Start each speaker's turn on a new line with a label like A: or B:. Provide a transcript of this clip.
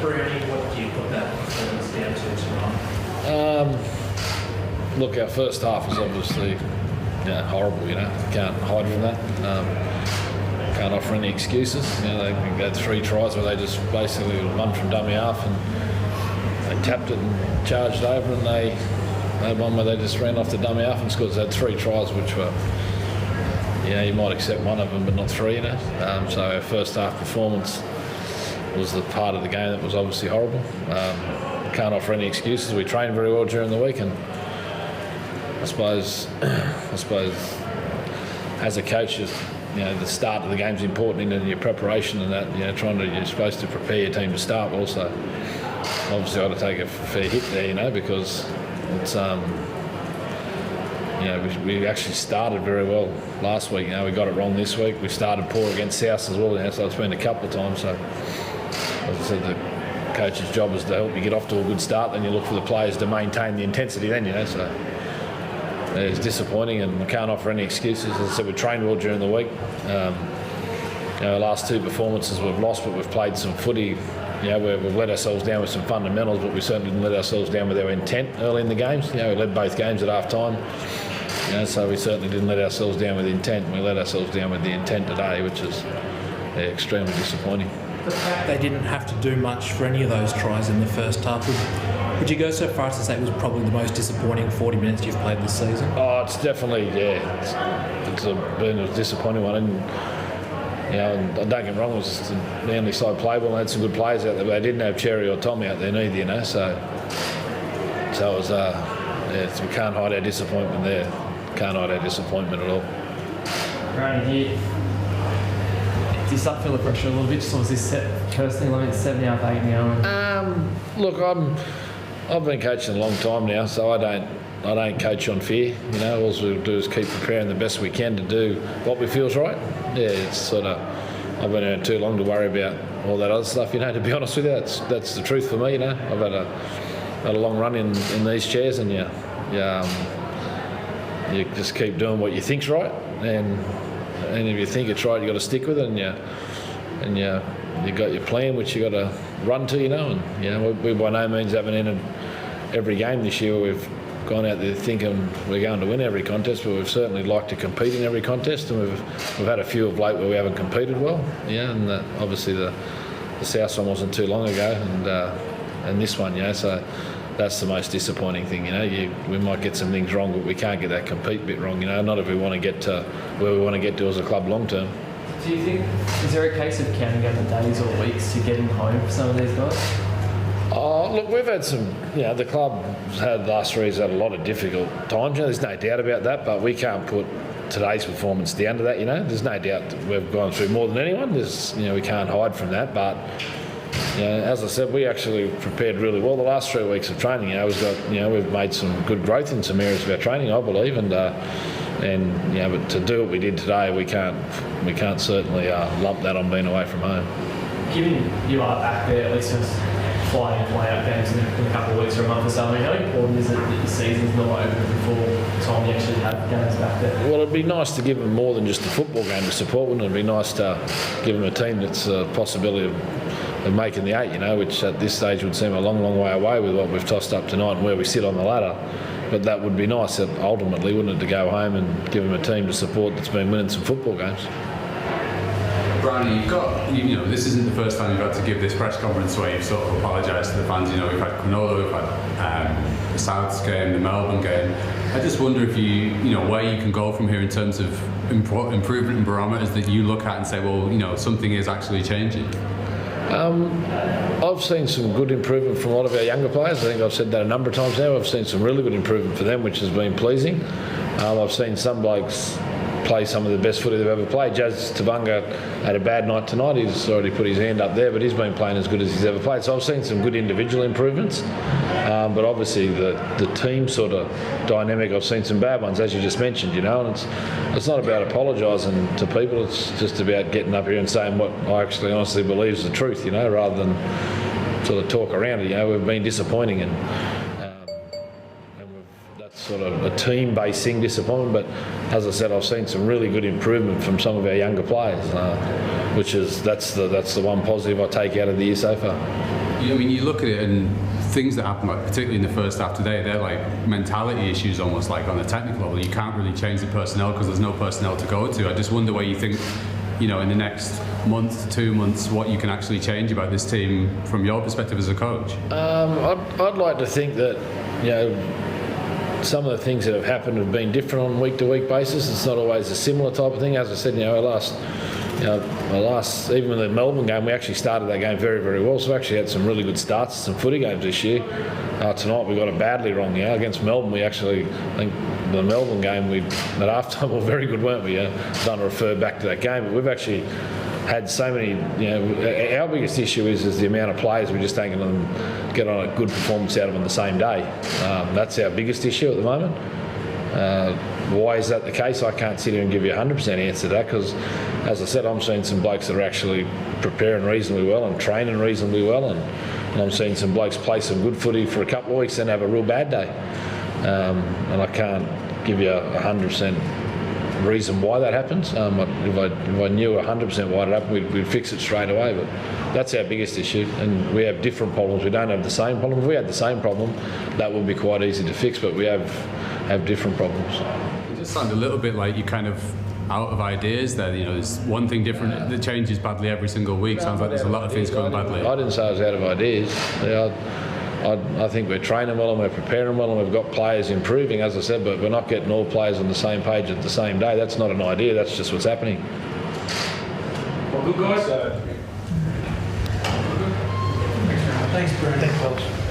A: Brownie, what do you put that performance down to tonight?
B: Look, our first half was obviously horrible, can't hide from that. Can't offer any excuses. They had 3 tries where they just basically won from dummy half and they tapped it and charged over, and they had one where they just ran off the dummy half and scored. They had 3 tries which were, you might accept one of them but not 3, So our first half performance was the part of the game that was obviously horrible. Can't offer any excuses. We trained very well during the week, and I suppose as a coach, the start of the game's important in your preparation and that. You're supposed to prepare your team to start, but also obviously I got to take a fair hit there, because it's we actually started very well last week. We got it wrong this week. We started poor against South as well. So it's been a couple of times. So as I said, the coach's job is to help you get off to a good start. Then you look for the players to maintain the intensity. Then so. It's disappointing, and we can't offer any excuses. As I said, we trained well during the week. Our last 2 performances we've lost, but we've played some footy. We've let ourselves down with some fundamentals, but we certainly didn't let ourselves down with our intent early in the games. We led both games at half time. So we certainly didn't let ourselves down with intent. We let ourselves down with the intent today, which is extremely disappointing.
A: The fact they didn't have to do much for any of those tries in the first half, would you go so far as to say it was probably the most disappointing 40 minutes you've played this season?
B: Oh, it's definitely, it's been a disappointing one. And, and don't get me wrong, it was just the Manly side played well and had some good players out there, but they didn't have Cherry or Tommy out there neither, So it was, we can't hide our disappointment there. Can't hide our disappointment at all.
C: Brownie, do you start to feel the pressure a little bit? Just obviously personally, it's 7 out of 8 now.
B: Look, I've been coaching a long time now, so I don't coach on fear. All we do is keep preparing the best we can to do what we feel's right. It's sort of, I've been around too long to worry about all that other stuff. To be honest with you, that's the truth for me. I've had a long run in these chairs, and you just keep doing what you think's right, and if you think it's right, you got to stick with it, and you got your plan which you got to run to, and we by no means haven't entered every game this year. We've gone out there thinking we're going to win every contest, but we've certainly liked to compete in every contest, and we've had a few of late where we haven't competed well. And obviously the South one wasn't too long ago, and this one, so that's the most disappointing thing. We might get some things wrong, but we can't get that compete bit wrong. Not if we want to get to where we want to get to as a club long term.
C: Do you think, is there a case of counting out the days or weeks to getting home for some of these guys?
B: Look, we've had some, the club's had last 3 years had a lot of difficult times. There's no doubt about that, but we can't put today's performance down to that. There's no doubt that we've gone through more than anyone. We can't hide from that, but as I said, we actually prepared really well the last 3 weeks of training. We've made some good growth in some areas of our training, I believe, but to do what we did today, we can't certainly lump that on being away from home.
C: Given you are back there, at least just flying and flying out games in a couple of weeks or a month or so, how important is it that your season's not over before the time you actually have games back there?
B: Well, it'd be nice to give them more than just a football game to support, wouldn't it? It'd be nice to give them a team that's a possibility of making the 8, which at this stage would seem a long, long way away with what we've tossed up tonight and where we sit on the ladder. But that would be nice, ultimately, wouldn't it, to go home and give them a team to support that's been winning some football games.
D: Brownie, you've got, this isn't the first time you've had to give this press conference where you've sort of apologised to the fans. We've had Cronulla, we've had the Souths game, the Melbourne game. I just wonder if where you can go from here in terms of improvement and barometers that you look at and say, well, something is actually changing.
B: I've seen some good improvement from a lot of our younger players. I think I've said that a number of times now. I've seen some really good improvement for them, which has been pleasing. I've seen some blokes play some of the best footy they've ever played. Jazz Tavanga had a bad night tonight. He's already put his hand up there, but he's been playing as good as he's ever played. So I've seen some good individual improvements, but obviously the team sort of dynamic, I've seen some bad ones, as you just mentioned, and it's not about apologising to people. It's just about getting up here and saying what I actually honestly believe is the truth, rather than sort of talk around it. We've been disappointing, and sort of a team-based thing, disappointment. But as I said, I've seen some really good improvement from some of our younger players, that's the one positive I take out of the year so far.
D: I mean, you look at it and things that happen, like, particularly in the first half today, they're like mentality issues almost, like on a technical level. You can't really change the personnel because there's no personnel to go to. I just wonder where you think, in the next month, 2 months, what you can actually change about this team from your perspective as a coach.
B: I'd like to think that, some of the things that have happened have been different on a week-to-week basis. It's not always a similar type of thing. As I said, even in the Melbourne game, we actually started that game very, very well. So we actually had some really good starts, some footy games this year. Tonight we got it badly wrong. Against Melbourne, I think the Melbourne game, at half time we were very good, weren't we? Don't refer back to that game, but we've actually had so many. Our biggest issue is the amount of players we just ain't going to get on a good performance out of on the same day. That's our biggest issue at the moment. Why is that the case? I can't sit here and give you a 100% answer to that because, as I said, I'm seeing some blokes that are actually preparing reasonably well and training reasonably well, and I'm seeing some blokes play some good footy for a couple of weeks and have a real bad day. And I can't give you a 100% reason why that happens. If I knew 100% why it happened, we'd fix it straight away. But that's our biggest issue, and we have different problems. We don't have the same problem. If we had the same problem, that would be quite easy to fix, but we have different problems.
D: It just sounds a little bit like you kind of out of ideas there. There's one thing different that changes badly every single week. Sounds like there's a lot of things going badly.
B: I didn't say I was out of ideas. I think we're training well and we're preparing well and we've got players improving, as I said, but we're not getting all players on the same page at the same day. That's not an idea, that's just what's happening.
E: Well, good guys.
A: Thanks, Brandon. Thanks, fellas.